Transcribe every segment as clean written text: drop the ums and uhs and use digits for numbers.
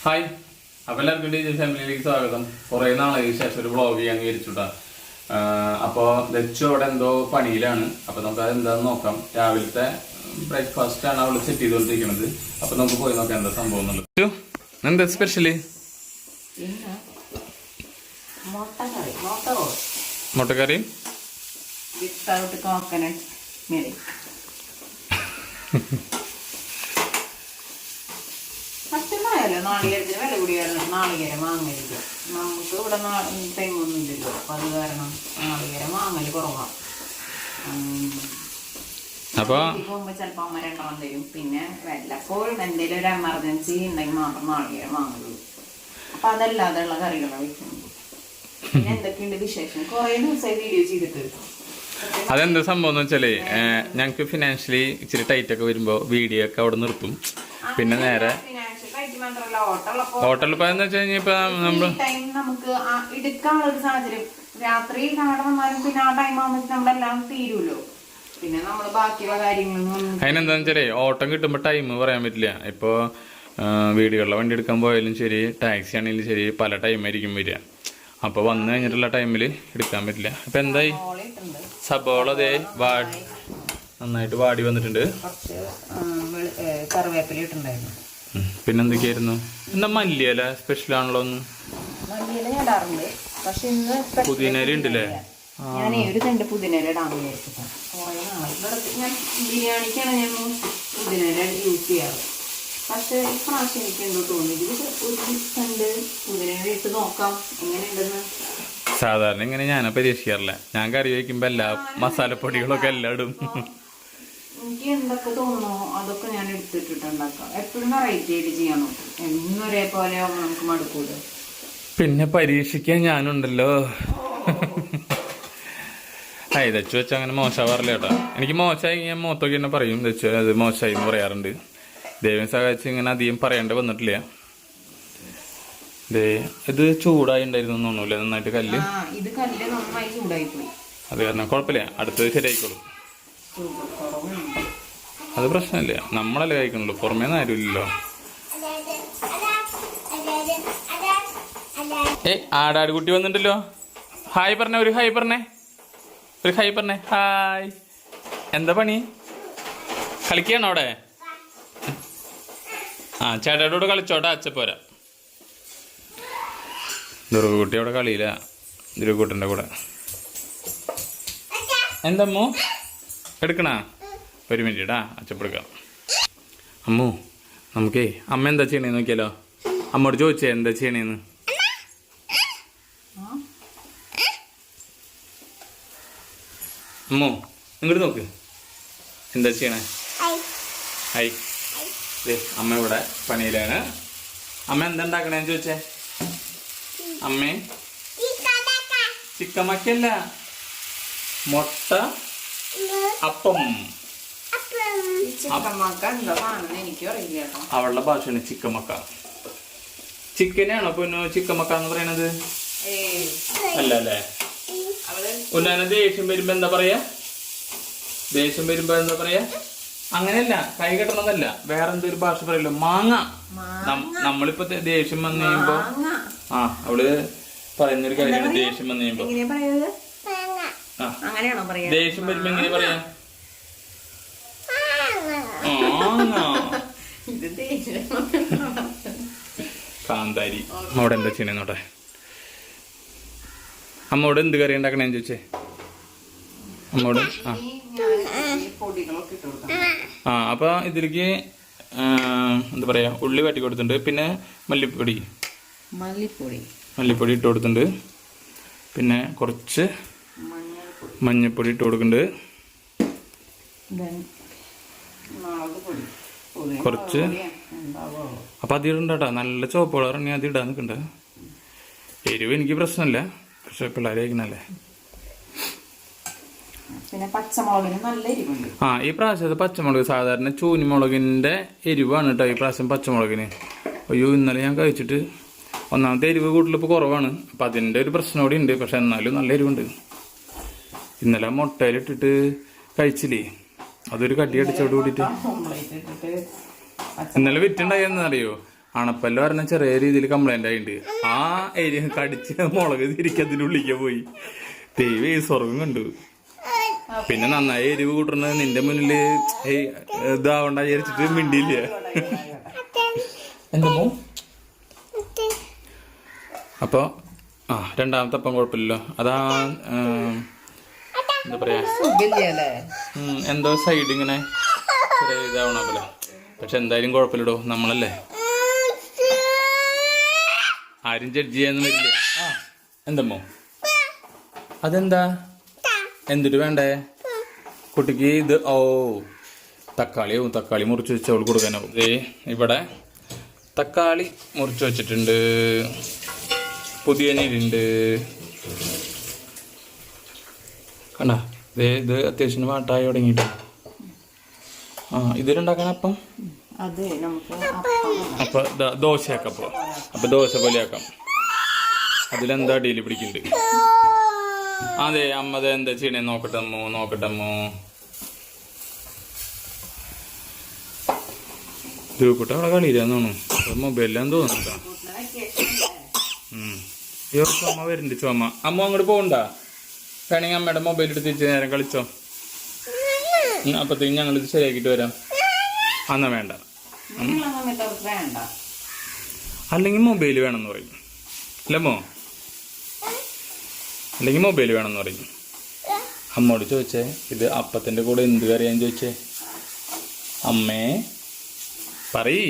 Hi, അപ്പോൾ എല്ലാവർക്കും ഡിജി ഫാമിലിയിലേക്ക് സ്വാഗതം. കുറേ നാളായി ശേഷം ഒരു വ്ളോഗ് ചെയ്യാൻ വിചാരിച്ചുട്ടാ. അപ്പോൾ ലച്ചു അവിടെ എന്തോ പണിയിലാണ്. അപ്പോൾ നമുക്ക് അത് എന്താണെന്ന് നോക്കാം. രാവിലത്തെ ബ്രേക്ക്ഫാസ്റ്റ് ആണ് അവള് സെറ്റ് ചെയ്തുകൊണ്ടിരിക്കുന്നത്. അപ്പോൾ നമുക്ക് പോയി നോക്കാം എന്താ സംഭവം എന്നുള്ളത്. എന്താ സ്പെഷ്യല്? മുട്ടക്കറി വിത്തൗട്ട് കോക്കനട്ട് മിൽക്ക്. സത്യമായല്ലോ, നാളികേരത്തിന് വില കൂടിയാണ്. നാളികേരം വാങ്ങലില്ല. നമുക്ക് ഇവിടെ തെങ്ങൊന്നും ഇല്ലല്ലോ. അപ്പൊ അത് കാരണം നാളികേരം വാങ്ങല് കുറവാണ്. പോകുമ്പോ ചിലപ്പോ അമ്മ രണ്ടെണ്ണം തരും. പിന്നെ വല്ലപ്പോഴും എന്തെങ്കിലും ഒരു എമർജൻസി ഉണ്ടെങ്കിൽ മാത്രം നാളികേരം വാങ്ങുള്ളൂ. അപ്പൊ അതല്ലാതെയുള്ള കറികളാണ് വെക്കുന്നത്. പിന്നെ എന്തൊക്കെയുണ്ട് വിശേഷം? കുറെ ദിവസമായി വീഡിയോ ചെയ്തിട്ട്. അതെന്താ സംഭവം എന്ന് വെച്ചാലേ, ഞങ്ങക്ക് ഫിനാൻഷ്യലി ഇച്ചിരി ടൈറ്റ് ഒക്കെ വരുമ്പോ വീഡിയോ ഒക്കെ അവിടെ നിർത്തും. പിന്നെ നേരെ ഹോട്ടലിൽ പോയെന്ന് വെച്ച് കഴിഞ്ഞാൽ ഇപ്പൊ നമ്മള് നമുക്ക് എടുക്കാനുള്ള ഒരു സാഹചര്യം. രാത്രി കാണാൻ വന്നാലും പിന്നെ ആ ടൈം ആകുമ്പോൾ നമ്മളെല്ലാം തീരുമല്ലോ. പിന്നെ നമ്മള് ബാക്കിയുള്ള കാര്യങ്ങളൊന്നും അതിനെന്താന്ന് വെച്ചാലേ, ഓട്ടം കിട്ടുമ്പോ ടൈം പറയാൻ പറ്റില്ല. ഇപ്പൊ വീടുകളിലെ വണ്ടി എടുക്കാൻ പോയാലും ശരി, ടാക്സി ആണെങ്കിലും ശരി, പല ടൈമായിരിക്കും വരിക. അപ്പൊ വന്നു കഴിഞ്ഞിട്ടുള്ള ടൈമില് എടുക്കാൻ പറ്റില്ല. അപ്പൊ എന്തായി, സബോള അതേ നന്നായിട്ട് വാടി വന്നിട്ടുണ്ട്. കറിവേപ്പില ഇട്ടുണ്ടായിരുന്നു. പിന്നെന്തൊക്കെയായിരുന്നു? എന്താ മല്ലിയില സ്പെഷ്യൽ ആണല്ലോ. ഒന്ന് മല്ലിയില ഞാൻ ഇടാറുണ്ട്, പക്ഷെ ഇന്ന് പുതിനയില ഉണ്ടല്ലേ. ഞാൻ ഒരു രണ്ട് പുതിനയില ഇടാന്ന് വിചാരിച്ചിട്ടാണ്. ഞാൻ ബിരിയാണിക്കാണ് ഞാൻ പുതിനയില യൂസ് ചെയ്യാറ്. പക്ഷെ ഇപ്രാവശ്യം എനിക്ക് എന്തോ തോന്നി ഒരു രണ്ട് പുതിനയില ഇട്ട് നോക്കാം എങ്ങനെയുണ്ടെന്ന്. സാധാരണ ഇങ്ങനെ ഞാൻ പരീക്ഷിക്കാറില്ല. ഞാൻ കറി വയ്ക്കുമ്പോ എല്ലാ മസാലപ്പൊടികളൊക്കെ എല്ലാം ഇടും. എനിക്ക് എന്തൊക്കെ തോന്നുന്നു അതൊക്കെ ഞാൻ എടുത്തിട്ടുണ്ടാക്കാം. എപ്പോഴും വെറൈറ്റി ആയിട്ട് ചെയ്യാൻ നോക്കും. എന്നും ഒരേപോലെ നമുക്ക് മടുക്കൂല. പിന്നെ പരീക്ഷിക്കാൻ ഞാനുണ്ടല്ലോ. ദച്ചു വെച്ചാൽ അങ്ങനെ മോശമാവാറില്ല കേട്ടോ. എനിക്ക് മോശമായി ഞാൻ മുഖത്തൊക്കെ തന്നെ പറയും. ദച്ചു അത് മോശമായി എന്ന് പറയാറുണ്ട്. ദൈവം സഹായിച്ച് ഇങ്ങനെ അധികം പറയേണ്ടി വന്നിട്ടില്ല. ഇത് ചൂടായി ഉണ്ടായിരുന്നു തോന്നൂല്ലേ നന്നായിട്ട് കല്ല്. ഇത് കല്ല് നന്നായി ചൂടായി പോയി. അത് കാരണം കുഴപ്പമില്ല, അടുത്തത് ശരിയായിക്കോളും. അത് പ്രശ്നമില്ല, നമ്മളല്ലേ കഴിക്കണുള്ളൂ, പുറമേന്ന് ആരുമില്ലല്ലോ. ആടാട് കുട്ടി വന്നിട്ടല്ലോ. ഹായ് പറഞ്ഞേ, ഒരു ഹായ് പറഞ്ഞേ, ഒരു ഹായ് പറഞ്ഞേ. ഹായ്. എന്താ പണി? കളിക്കുകയാണോ അവിടെ? ചേട്ടായോട് കളിച്ചോട്ടെ, അച്ഛപ്പോരാ. ദുർഗക്കുട്ടി അവിടെ കളിയില്ല, ദുർഗക്കുട്ടൻ്റെ കൂടെ. എന്തമ്മോ എടുക്കണ? ഒരു മിനിറ്റ് ഇടാ, അച്ചപ്പെടുക്കാം. അമ്മു, നമുക്കേ അമ്മ എന്താ ചെയ്യണേന്ന് നോക്കിയാലോ. അമ്മോട് ചോദിച്ചേ എന്താ ചെയ്യണേന്ന്. അമ്മോ ഇങ്ങോട്ട് നോക്ക്, എന്താ ചെയ്യണേ? ഹായ്. അമ്മ ഇവിടെ പണിയിലാണ്. അമ്മ എന്താ ഉണ്ടാക്കണേന്ന് ചോദിച്ചേ. അമ്മേ ചിക്കൻ മക്കല്ല, മുട്ട അപ്പം. അവളുടെ ഭാഷയാണ് ചിക്കൻ മക്ക. ചിക്കനാണോ പൊന്നു ചിക്കൻ മക്ക എന്ന് പറയണത്? അല്ല അല്ലേ. ഉന്നാന ദേഷ്യം വരുമ്പോ എന്താ പറയാ? ദേഷ്യം വരുമ്പോ എന്താ പറയാ? അങ്ങനെയല്ല, കൈ കെട്ടണതല്ല, വേറെ എന്തൊരു ഭാഷ പറയല്ലോ. മാങ്ങ. നമ്മളിപ്പോ ദേഷ്യം വന്നു കഴിയുമ്പോ അവള് പറയുന്നൊരു കാര്യമാണ്. ദേഷ്യം വന്നു കഴിയുമ്പോ ദേഷ്യം വരുമ്പോ എങ്ങനെ പറയാ? കാന്താരി. അമ്മോട് എന്താ ചെയ്യണേന്നോട്ടെ. അമ്മോട് എന്ത് കറി ഉണ്ടാക്കണേന്ന് ചോദിച്ചേ. അമ്മോട് അപ്പൊ ഇതിലേക്ക് എന്താ പറയാ, ഉള്ളി വട്ടി കൊടുത്തിട്ടുണ്ട്. പിന്നെ മല്ലിപ്പൊടി ഇട്ട് കൊടുത്തിട്ടുണ്ട്. പിന്നെ കുറച്ച് മഞ്ഞപ്പൊടി ഇട്ട് കൊടുക്കുന്നുണ്ട്. കുറച്ച് അപ്പൊ അതിടണ്ടാ, നല്ല ചുവപ്പ് കളറാണ്. അത് ഇടാൻ നിൽക്കണ്ട. എരിവ് എനിക്ക് പ്രശ്നമില്ല, പക്ഷെ പിള്ളേരെ കഴിക്കണല്ലേ. ഈ പ്രാവശ്യത്തെ പച്ചമുളക് സാധാരണ ചൂനിമുളകിന്റെ എരിവാണ് കേട്ടോ. ഈ പ്രാവശ്യം പച്ചമുളകിന് അയ്യോ ഇന്നലെ ഞാൻ കഴിച്ചിട്ട് ഒന്നാമത്തെ എരിവ് കൂടുതലിപ്പോൾ കുറവാണ്. അപ്പം അതിൻ്റെ ഒരു പ്രശ്നം കൂടി ഉണ്ട്. പക്ഷെ എന്നാലും നല്ല എരിവുണ്ട്. ഇന്നലെ മുട്ടയിലിട്ടിട്ട് കഴിച്ചില്ലേ, അതൊരു കടി അടിച്ചോട് കൂടിയിട്ട്. ഇന്നലെ വിറ്റുണ്ടായെന്നറിയോ, അണപ്പല്ല് പറഞ്ഞ ചെറിയ രീതിയിൽ കംപ്ലൈന്റ് ആയിട്ടുണ്ട്. ആ ഏരിയ കടിച്ച് മുളക് തിരിക്കതിൻ്റെ ഉള്ളിലേക്ക് പോയി. ദൈവം സ്വർഗം കണ്ടു. പിന്നെ നന്നായി എരിവ് കൂട്ടണത് നിന്റെ മുന്നില് ഇതാവണ്ട വിചാരിച്ചിട്ട് മിണ്ടിയില്ല. എന്താ അപ്പൊ രണ്ടാമത്തെ അപ്പം കുഴപ്പമില്ലല്ലോ. അതാ എന്താ പറയാ എന്തോ സൈഡ് ഇങ്ങനെ ചെറിയ ഇതാവണ പോലെ. പക്ഷെ എന്തായാലും കുഴപ്പമില്ലടോ, നമ്മളല്ലേ, ആരും ജഡ്ജ് ചെയ്യാനൊന്നും വരില്ല. എന്തമ്മോ അതെന്താ എന്തിട്ട് വേണ്ടേ കുട്ടിക്ക്? ഇത് തക്കാളി മുറിച്ച് വെച്ച് അവൾ കൊടുക്കാനാവും. ഇവിടെ തക്കാളി മുറിച്ച് വെച്ചിട്ടുണ്ട്, പുതിയ നീരുണ്ട് കണ്ട. ഇത് അത്യാവശ്യം വാട്ടായി തുടങ്ങിയിട്ട്. ഇതിലുണ്ടാക്കാൻ അപ്പം അപ്പൊ ദോശയാക്കാം. അപ്പൊ ദോശ പോലെ ആക്കാം. അതിലെന്താ ഡീല് പിടിക്കുന്നുണ്ട്. അതെ അമ്മത് എന്താ ചെയ്യണേ നോക്കട്ടമ്മോ. ഗ്രൂപ്പിട്ട് അവിടെ കളിയില്ലാന്ന് തോന്നുന്നു, മൊബൈലിലാന്ന് തോന്നുന്നു. ചുമ വരുന്നുണ്ട് ചുമ. അമ്മ അങ്ങോട്ട് പോകണ്ട, വേണമെങ്കിൽ അമ്മയുടെ മൊബൈൽ എടുത്ത് തിരിച്ച് നേരം കളിച്ചോ. അപ്പത്തേക്കും ഞങ്ങളിത് ശരിയാക്കിട്ട് വരാം. അന്നാ വേണ്ട, അല്ലെങ്കിൽ മൊബൈൽ വേണമെന്ന് പറയും. അല്ലമ്മോ, അല്ലെങ്കിൽ മൊബൈൽ വേണമെന്ന് പറയും. അമ്മോട് ചോദിച്ചേ ഇത് അപ്പത്തിന്റെ കൂടെ എന്ത് കറിയാന്ന് ചോദിച്ചേ. അമ്മേ പറയ്,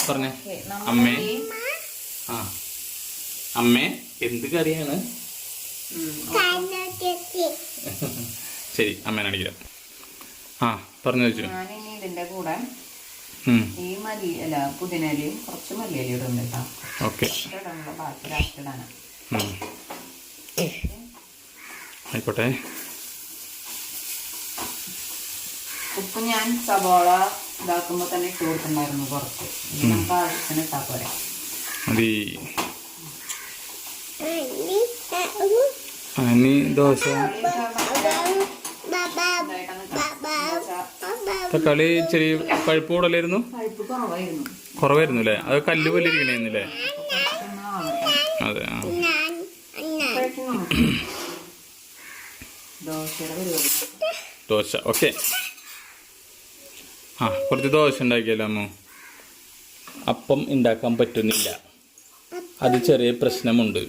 പറഞ്ഞേ അമ്മേ. അമ്മേ എന്ത് കറിയാണ്? ശരി അമ്മേനെ അടിക്കാം. പറഞ്ഞു വെച്ചു. ഇതിന്റെ കൂടെ ഈ പുതിനയിലയും കുറച്ച് മല്ലിയിലയും ഇടുന്നുണ്ട് കേട്ടോ. ഓക്കെ ആയിക്കോട്ടെ. ഉപ്പ് ഞാൻ സവാള ഇതാക്കുമ്പോ തന്നെ ഇട്ട് കൊടുത്തിട്ടുണ്ടായിരുന്നു കുറച്ച്. നമുക്ക് ആവശ്യത്തിന് ഇട്ടാ പോരെ. ദോശ തക്കാളി ഇച്ചിരി പഴുപ്പ് കൂടലായിരുന്നു, കുറവായിരുന്നു അല്ലേ? അത് കല്ല് പോലെ ഇരിക്കണേന്നില്ലേ? അതെ. ദോശ ഓക്കെ. കുറച്ച് ദോശ ഉണ്ടാക്കിയല്ലോ അമ്മ. അപ്പം ഉണ്ടാക്കാൻ പറ്റുന്നില്ല, അത് ചെറിയ പ്രശ്നമുണ്ട്.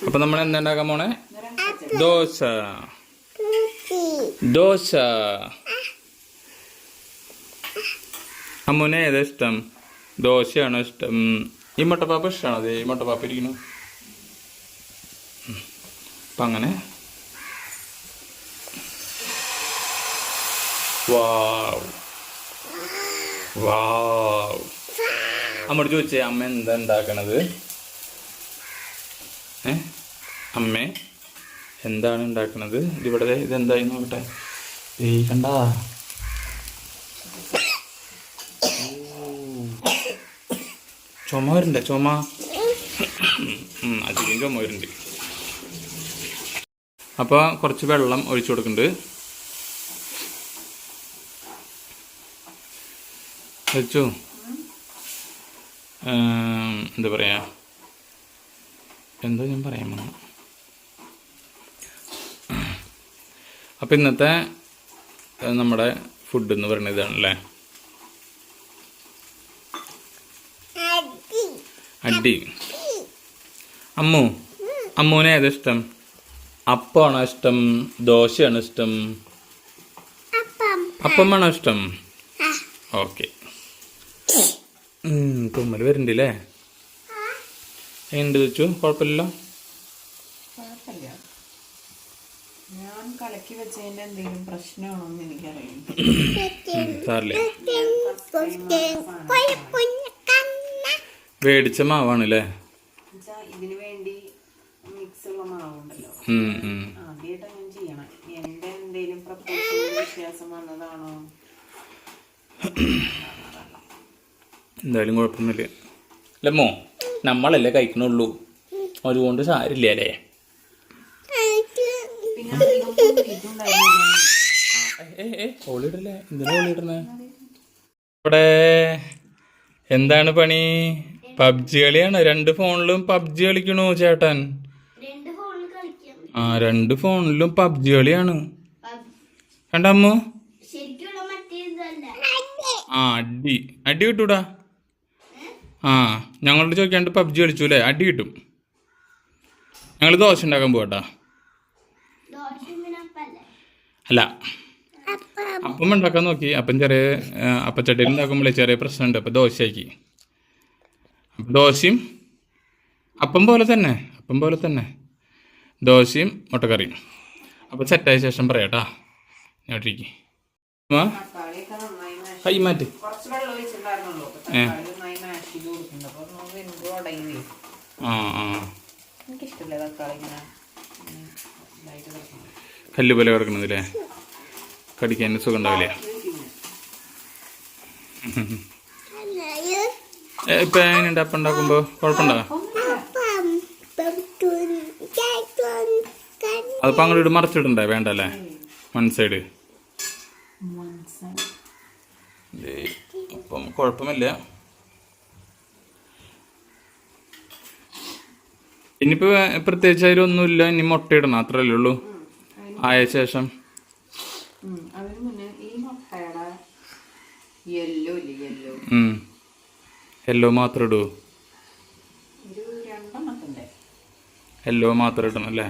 അപ്പൊ നമ്മൾ എന്താ ഉണ്ടാക്കാൻ പോണേ? ദോശ. അമ്മൂനെ ഏതാ ഇഷ്ടം? ദോശയാണോ ഇഷ്ടം? ഈ മുട്ടപ്പാപ്പ ഇഷ്ടമാണോ? അതെ ഈ മുട്ടപ്പാപ്പ ഇരിക്കുന്നു. അപ്പം അങ്ങനെ അമ്മോട് ചോദിച്ചേ അമ്മ എന്താ ഉണ്ടാക്കണത്? അമ്മേ എന്താണ് ഉണ്ടാക്കണത്? ഇതിവിടെ ഇതെന്തായി നോക്കട്ടെ. കണ്ടാ ചുമ വരുന്നുണ്ട്, ചുമ അധികം ചുമ വരുന്നുണ്ട്. അപ്പോൾ കുറച്ച് വെള്ളം ഒഴിച്ചു കൊടുക്കുന്നുണ്ട്. വെച്ചു എന്താ പറയാ, എന്തോ ഞാൻ പറയാൻ വന്നു. അപ്പം ഇന്നത്തെ നമ്മുടെ ഫുഡ് എന്ന് പറയുന്നത് ഇതാണല്ലേ. അടി. അമ്മൂനെ ഏതാ ഇഷ്ടം? അപ്പമാണോ ഇഷ്ടം? ദോശയാണോ ഇഷ്ടം? അപ്പമാണോ ഇഷ്ടം? ഓക്കെ. തുമ്മൽ വരുന്നുണ്ടല്ലേ? എങ്ങനെയുണ്ട് വെച്ചു? കുഴപ്പമില്ലല്ലോ. ഞാൻ കലക്കി വെച്ചതിന്റെ എന്തെങ്കിലും പ്രശ്നമാണോന്ന് എനിക്കറിയാം. മേടിച്ച മാവാണല്ലേ? ഇതിനു വേണ്ടി മിക്സ് ഉള്ള മാവുണ്ടല്ലോ, ആദ്യമായിട്ട് അങ്ങനെ ചെയ്യണം. എന്റെ എന്തെങ്കിലും പ്രപ്പോസൽ വ്യത്യാസം വന്നതാണോ? എന്തായാലും കുഴപ്പമൊന്നുമില്ല. അല്ലമ്മോ നമ്മളല്ലേ കഴിക്കണുള്ളൂ, അതുകൊണ്ട് സാരില്ല അല്ലേ? ഓളിടല്ലേ? എന്തിനാ ഓളിടണേ? ഇവിടെ എന്താണ് പണി? പബ്ജി കളിയാണ്. 2 ഫോണിലും പബ്ജി കളിക്കണു ചേട്ടൻ. 2 ഫോണിലും പബ്ജി കളിയാണ്. കണ്ടമ്മു? അടി അടി കിട്ടൂടാ. ഞങ്ങളോട് ചോദിക്കാണ്ട് പബ്ജി കളിച്ചു അല്ലേ? അടി കിട്ടും. ഞങ്ങൾ ദോശ ഉണ്ടാക്കാൻ പോകട്ടാ. അല്ല, അപ്പം ഉണ്ടാക്കാൻ നോക്കി. അപ്പം ചെറിയ അപ്പച്ചട്ടിയിൽ ഉണ്ടാക്കുമ്പോഴേ ചെറിയ പ്രശ്നമുണ്ട്. അപ്പം ദോശയാക്കി. ദോശയും അപ്പം പോലെ തന്നെ ദോശയും മുട്ടക്കറിയും. അപ്പം സെറ്റായ ശേഷം പറയാട്ടാ. ഞാട്ടിരിക്കും കൈ മാറ്റി. കല്ല് പോലെ കിടക്കണതില്ലേ? കടിക്കാൻ സുഖം ഉണ്ടാവില്ലേ? ഇപ്പൊ എങ്ങനെയുണ്ട് അപ്പം ഉണ്ടാക്കുമ്പോ? കുഴപ്പമുണ്ടോ? അതിപ്പോ അങ്ങോട്ട് മറിച്ചിടണ്ടേ? വേണ്ടല്ലേ? One side. അപ്പം കുഴപ്പമില്ല. ഇനിയിപ്പോ പ്രത്യേകിച്ച് അതിലൊന്നുമില്ല. ഇനി മുട്ട ഇടണം, അത്രല്ലേ ഉള്ളൂ. ആയ ശേഷം യെല്ലോ മാത്രം ഇടൂ. യെല്ലോ മാത്രം ഇടണം അല്ലേ?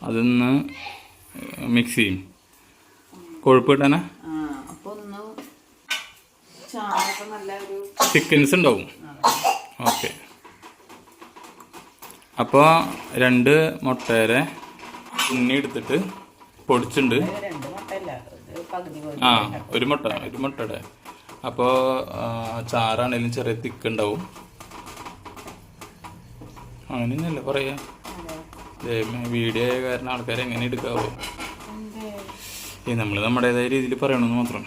അതൊന്ന് മിക്സ് ചെയ്യും. കൊഴുപ്പ് കിട്ടാനാ? ചിക്കൻസ് ഉണ്ടാവും. ഓക്കെ. അപ്പോൾ 2 മുട്ടയുടെ ഉണ്ണി എടുത്തിട്ട് പൊടിച്ചിട്ടുണ്ട്. ഒരു മുട്ടയുടെ. അപ്പോൾ ചാറാണേലും ചെറിയ തിക്കുണ്ടാവും. അങ്ങനെയൊന്നുമല്ല പറയാ. വീഡിയോ ആയ കാരണം ആൾക്കാർ എങ്ങനെ എടുക്കാവോ? നമ്മൾ നമ്മുടേതായ രീതിയിൽ പറയണമെന്ന് മാത്രം.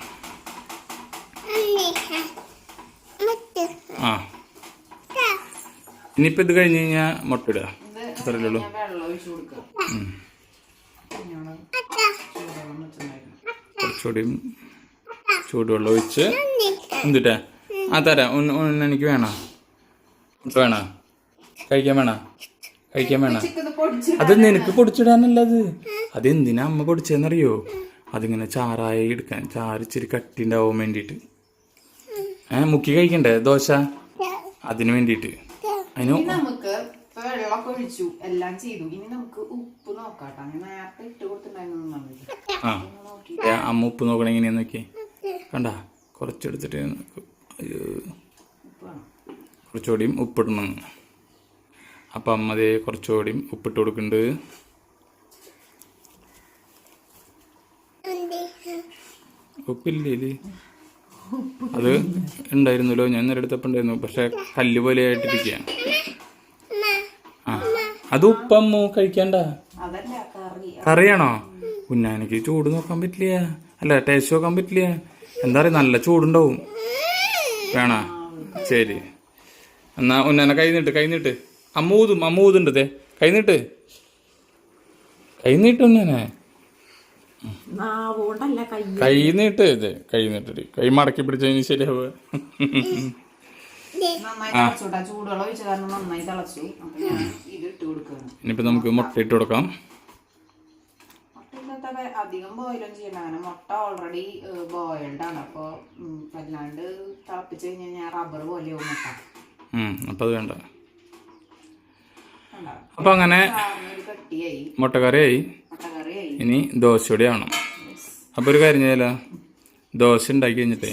ഇനിയിപ്പോൾ ഇത് കഴിഞ്ഞ് കഴിഞ്ഞാൽ മുട്ട ഇടുക. അത്രയല്ലേ ഉള്ളൂ. കുറച്ചുകൂടി ചൂടുവെള്ളം ഒഴിച്ച് എന്തിട്ടാ തരാം. എനിക്ക് വേണോ? വേണോ? കഴിക്കാൻ വേണോ? അത് നിനക്ക് പൊടിച്ചിടാനല്ല. അതെന്തിനാ അമ്മ പൊടിച്ചതെന്നറിയോ? അതിങ്ങനെ ചാറായി എടുക്കാൻ. ചാറ് ഇച്ചിരി കട്ടി ഉണ്ടാവാൻ വേണ്ടിയിട്ട്. മുക്കി കഴിക്കണ്ടേ ദോശ? അതിന് വേണ്ടിയിട്ട്. നമുക്ക് വെള്ളമൊക്കെ ഒഴിച്ചു, എല്ലാം ചെയ്തു. ഇനി നമുക്ക് ഉപ്പ് നോക്കാട്ടോ. നേരത്തെ ഇട്ട് കൊടുത്തിട്ടുണ്ടായിരുന്നു. അമ്മ ഉപ്പ് നോക്കണ എങ്ങനെയാന്ന് നോക്കി. കണ്ട, കുറച്ചെടുത്തിട്ട് കുറച്ചുകൂടിയും ഉപ്പിടണം. അപ്പം അമ്മ അതേ കുറച്ചുകൂടിയും ഉപ്പിട്ട് കൊടുക്കുന്നുണ്ട്. ഉപ്പില്ലേ? അത് ഉണ്ടായിരുന്നല്ലോ, ഞാൻ നേരെ എടുത്തപ്പോൾ ഉണ്ടായിരുന്നു. പക്ഷെ കല്ല് പോലെ ആയിട്ടിരിക്കുക. അത് ഉപ്പമ്മു കഴിക്കണ്ട. കറിയാണോ? ഉന്നാനക്ക് ചൂട് നോക്കാൻ പറ്റില്ല. അല്ല, ടേസ്റ്റ് നോക്കാൻ പറ്റില്ല. എന്താ പറയുക, നല്ല ചൂടുണ്ടാവും. വേണോ? ശരി, എന്നാ ഉന്നാനെ കൈ നീട്ട്. അമ്മ ഊതുണ്ട്. കൈ നീട്ട് ഉന്നാനെ. കൈ നീട്ട്. കൈ മടക്കി പിടിച്ചതിന് ശരിയാവുക. ഇനിയിപ്പോ നമുക്ക് മുട്ട ഇട്ട് കൊടുക്കാം. അധികം ബോയിലൊന്നും ചെയ്യണ്ട. അങ്ങനെ മുട്ട ഓൾറെഡി ബോയിൽഡ് ആണ്. അപ്പൊ വല്ലാണ്ട് തിളപ്പിച്ച് കഴിഞ്ഞാൽ റബ്ബർ പോലെയാവും മുട്ട. അപ്പൊ അത് വേണ്ട. അപ്പൊ അങ്ങനെ മുട്ടക്കറിയായി. ഇനി ദോശയോടെ ആവണം. അപ്പൊ ഒരു കാര്യം ചെയ്യാലോ, ദോശ ഉണ്ടാക്കി കഴിഞ്ഞിട്ടേ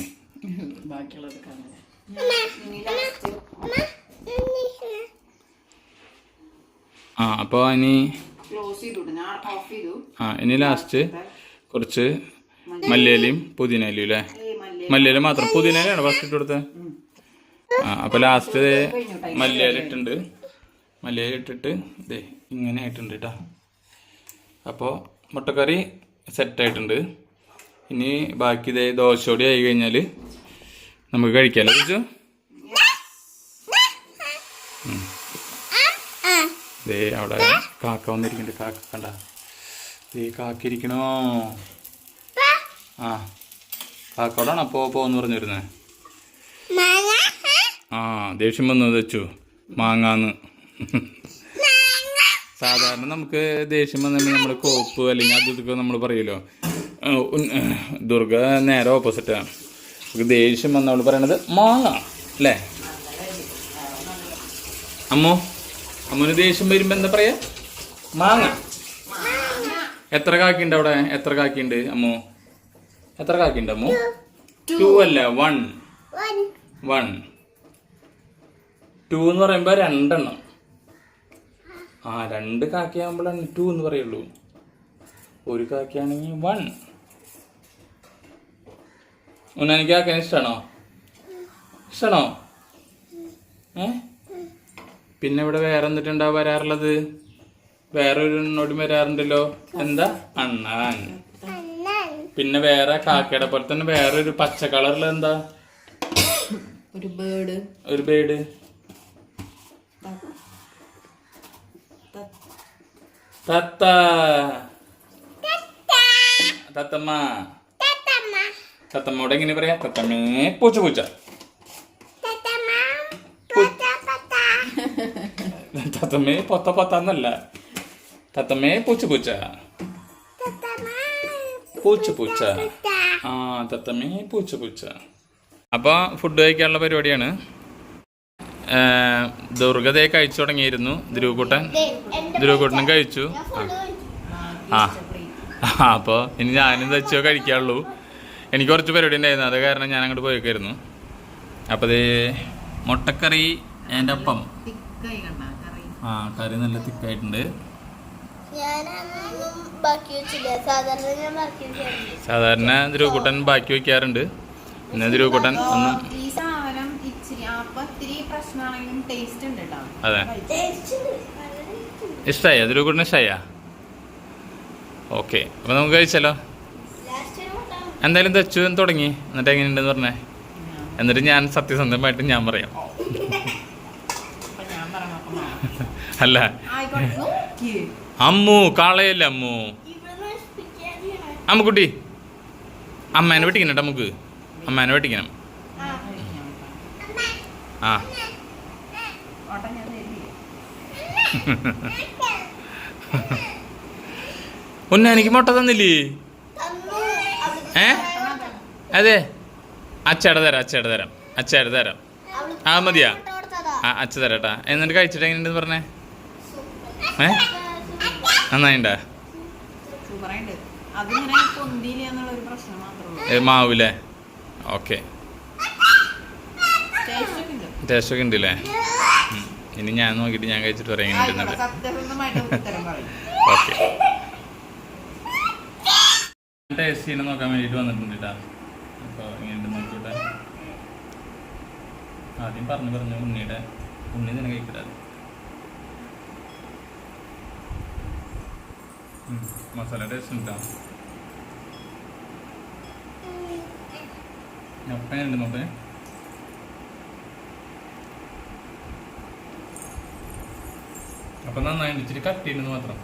അപ്പോൾ ഇനി ലാസ്റ്റ് കുറച്ച് മല്ലിയിലയും പുതിനയിലയും അല്ലേ? മല്ലിയില മാത്രം, പുതിനയിലാണ് ഫസ്റ്റ് ഇട്ട് കൊടുത്തത്. അപ്പോൾ ലാസ്റ്റ് മല്ലിയില ഇട്ടുണ്ട്. മല്ലിയില ഇട്ടിട്ട് ഇതേ ഇങ്ങനെ ആയിട്ടുണ്ട് കേട്ടോ. അപ്പോൾ മുട്ടക്കറി സെറ്റായിട്ടുണ്ട്. ഇനി ബാക്കി ഇതേ ദോശയോടെ ആയി കഴിഞ്ഞാൽ നമുക്ക് കഴിക്കാമല്ലോ. ചോദിച്ചു ദേ അവിടെ കാക്ക വന്നിരിക്കുന്നുണ്ട്. കാക്ക കണ്ട, ദേ കാക്കിരിക്കണോ? ആ കാക്കോടാണ് പോന്ന് പറഞ്ഞു വരുന്നത്. ആ ദേഷ്യം വന്നു വെച്ചു മാങ്ങാന്ന്. സാധാരണ നമുക്ക് ദേഷ്യം വന്നിട്ട് നമ്മൾ കോപ്പ് അല്ലെങ്കിൽ അത് ഇതൊക്കെ നമ്മൾ പറയുമല്ലോ. ദുർഗ നേരെ ഓപ്പോസിറ്റാണ്. നമുക്ക് ദേഷ്യം വന്ന അവൾ പറയണത് മാങ്ങ അല്ലേ? അമ്മൂന് ദേഷ്യം വരുമ്പോ എന്താ പറയാ? മാങ്ങ. എത്ര കാക്കിണ്ട് അവിടെ? എത്ര കാക്കിണ്ട് അമ്മു? എത്ര കാക്കിണ്ട് അമ്മു? 2 അല്ല 1. 2 എന്ന് പറയുമ്പോ 2 എണ്ണം. ആ 2 കാക്കയാകുമ്പോഴാണ് 2 എന്ന് പറയുള്ളൂ. 1 കാക്കയാണെങ്കിൽ 1. ഉണ്ണാനിക്ക് കാക്കാൻ ഇഷ്ടമാണോ? പിന്നെ ഇവിടെ വേറെ എന്നിട്ടുണ്ടാ വരാറുള്ളത്? വേറൊരു എണ്ണോടും വരാറുണ്ടല്ലോ. എന്താ? അണ്ണാൻ. പിന്നെ വേറെ കാക്കയുടെ പോലെ തന്നെ വേറൊരു പച്ച കളറിൽ എന്താ? ഒരു ബേഡ്. തത്തമ്മോട് എങ്ങനെ പറയാ? തത്തമ്മേ പൂച്ച പൂച്ച. തത്തമ്മേ പൊത്ത പൊത്തന്നല്ല, തത്തമ്മേ പൂച്ച പൂച്ച. പൂച്ച പൂച്ച. ആ തത്തമ്മേ പൂച്ച പൂച്ച. അപ്പോൾ ഫുഡ് കഴിക്കാനുള്ള പരിപാടിയാണ്. ദുർഗതയെ കഴിച്ചു തുടങ്ങിയിരുന്നു. ധ്രുവക്കൂട്ടനും കഴിച്ചു. ആ അപ്പോൾ ഇനി ഞാനും തച്ചോ കഴിക്കാറുള്ളൂ. എനിക്ക് കുറച്ച് പരിപാടി ഉണ്ടായിരുന്നു, അത് കാരണം ഞാൻ അങ്ങോട്ട് പോയേക്കായിരുന്നു. അപ്പോൾ അത് മുട്ടക്കറി എൻ്റെ ഒപ്പം. ആ കറി നല്ല തിക്കായിട്ടുണ്ട്. സാധാരണ ധ്രുവക്കൂട്ടൻ ബാക്കി വയ്ക്കാറുണ്ട്. പിന്നെ ധ്രുവക്കൂട്ടൻ ഒന്നും അതെ ഇഷ്ടമായ ധ്രുവക്കൂട്ടന് ഇഷ്ടമായ? ഓക്കെ, അപ്പൊ നമുക്ക് കഴിച്ചാലോ. എന്തായാലും തെച്ചു തുടങ്ങി. എന്നിട്ട് എങ്ങനെയുണ്ടെന്ന് പറഞ്ഞേ. എന്നിട്ട് ഞാൻ സത്യസന്ധമായിട്ട് ഞാൻ പറയാം. അല്ല അമ്മു കാളയല്ല അമ്മു. അമ്മുക്കുട്ടി അമ്മേനെ വെട്ടിക്കണം. നമുക്ക് അമ്മേനെ വെട്ടിക്കണം. ആ എനിക്ക് മുട്ട തന്നില്ലേ? അതെ അച്ചട തരാം. ആ മതിയാ? അച്ഛ തരാട്ടാ. എന്നിട്ട് കഴിച്ചിട്ട് എങ്ങനെയുണ്ടെന്ന് പറഞ്ഞേ. നന്നായിണ്ടാ? മാവൂലേ? ഓക്കെ, ടേസ്റ്റ് ഒക്കെ ഉണ്ടല്ലേ? ഇനി ഞാൻ നോക്കിയിട്ട് ഞാൻ കഴിച്ചിട്ട് പറയാം എങ്ങനെയുണ്ടെന്നുള്ളത്. ഓക്കെ, ടേസ്റ്റ് ചെയ്യണം നോക്കാൻ വേണ്ടിയിട്ട് വന്നിട്ടുണ്ട് കേട്ടോ. അപ്പോൾ എങ്ങനെയുണ്ട് നോക്കിയിട്ട് ആദ്യം പറഞ്ഞു ഉണ്ണി തന്നെ കഴിക്കില്ല. മസാല ടേസ്റ്റ് ഉണ്ടാ? എങ്ങനെയുണ്ട് നോക്കേ? അപ്പൊ നന്നായിട്ട് ഇച്ചിരി കട്ട് ചെയ്യുന്നത് മാത്രം.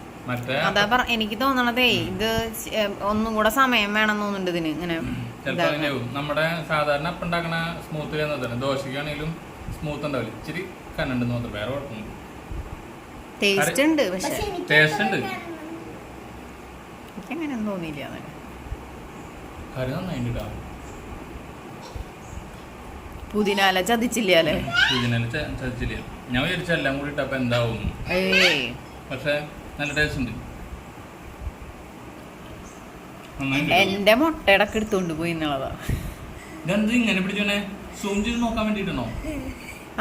അതാ എനിക്ക് തോന്നണതേ ഇത് ഒന്നും കൂടെ സമയം വേണം തോന്നുന്നുണ്ട് ഇതിന്. ഇങ്ങനെ നമ്മുടെ സാധാരണ അപ്പം ഉണ്ടാക്കണ സ്മൂത്ത് ചെയ്യുന്നതല്ല. ദോശക്കാണെങ്കിലും സ്മൂത്ത് ഉണ്ടാവില്ല, ഇച്ചിരി കന്നുണ്ടെന്ന് മാത്രം, വേറെ കുഴപ്പമൊന്നും. ടേസ്റ്റ് ഉണ്ട്, പക്ഷെ ടേസ്റ്റ് ഉണ്ട്. എനിക്ക് അങ്ങനെ തോന്നിയില്ല. കറി നന്നായിട്ടാ. പുതിനാല ചതിച്ചില്ല അല്ലേ? പുതിനാല ചതിച്ചില്ല. ഞാൻ വിചാരിച്ച എല്ലാം കൂടി ഇട്ടപ്പോ എന്താവും, പക്ഷെ നല്ല ടേസ്റ്റ് ഉണ്ട്. എന്റെ മുട്ട ഇടക്ക് എടുത്തോണ്ട് പോയി എന്നുള്ളതാ. ഇതെന്ത് ഇങ്ങനെ പിടിച്ചോനെ? സൂം ചെയ്ത് നോക്കാൻ വേണ്ടിട്ടാണോ?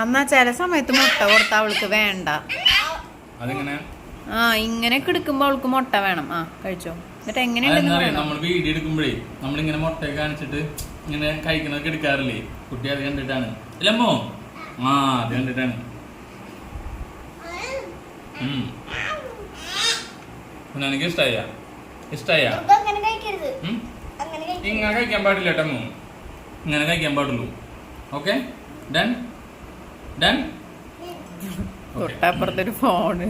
എന്നാ ചില സമയത്ത് മുട്ട കൊടുത്ത അവൾക്ക് വേണ്ട. അതെങ്ങനെ? ആ ഇങ്ങനെയൊക്കെ എടുക്കുമ്പോ അവൾക്ക് മുട്ട വേണം. ആ കഴിച്ചോ. എന്നിട്ട് എങ്ങനെയുണ്ടെന്ന് നമ്മൾ വീഡിയോ എടുക്കുമ്പോഴേ നമ്മളിങ്ങനെ മുട്ടയൊക്കെ കാണിച്ചിട്ട് ഇങ്ങനെ കഴിക്കുന്നതൊക്കെ എടുക്കാറില്ലേ? കുട്ടി അത് കണ്ടിട്ടാണ്. ഇല്ലമ്മോ? ആ അത് കണ്ടിട്ടാണ്. എനിക്ക് ഇഷ്ടായ ഇങ്ങനെ കഴിക്കാൻ പാടില്ല കേട്ടമ്മോ, ഇങ്ങനെ കഴിക്കാൻ പാടുള്ളൂ. Okay, done. തൊട്ടപ്പുറത്തൊരു ഫോണ്,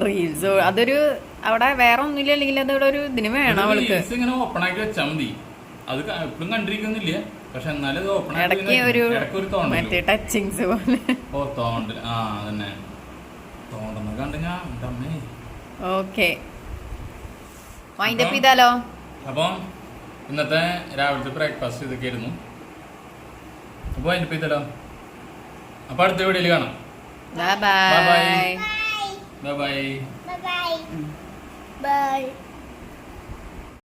റീൽസ്, അതൊരു അവിടെ വേറെ ഒന്നുമില്ല. അല്ലെങ്കിൽ അതവിടെ ഒരു ഇതിന് വേണം അവൾക്ക്. ഇങ്ങനെ ഓപ്പൺ ആക്കി വെച്ചാൽ മതി. അത് എപ്പോഴും കണ്ടിരിക്കുന്നില്ല, പക്ഷെ എന്നാലും ഇത് ഓപ്പൺ ഇടയ്ക്ക് ഒരു തോണ്ടല്. ടച്ചിങ്സ് പോലെ. ഓ തോണ്ടൽ, ആ അതന്നെ തോണ്ടെന്ന് കണ്ടുങ്ങാ അമ്മേ. ഓക്കെ, മൈൻഡ് അപ്പ് ചെയ്താലോ? അപ്പം ഇന്നത്തെ രാവിലത്തെ ബ്രേക്ക്ഫാസ്റ്റ് ഇതൊക്കെ ആയിരുന്നു. അപ്പോൾ മൈൻഡ് അപ്പ് ചെയ്താലോ? അപ്പൊ അടുത്ത വീഡിയോയിൽ കാണാം. Bye bye. Bye bye. Bye.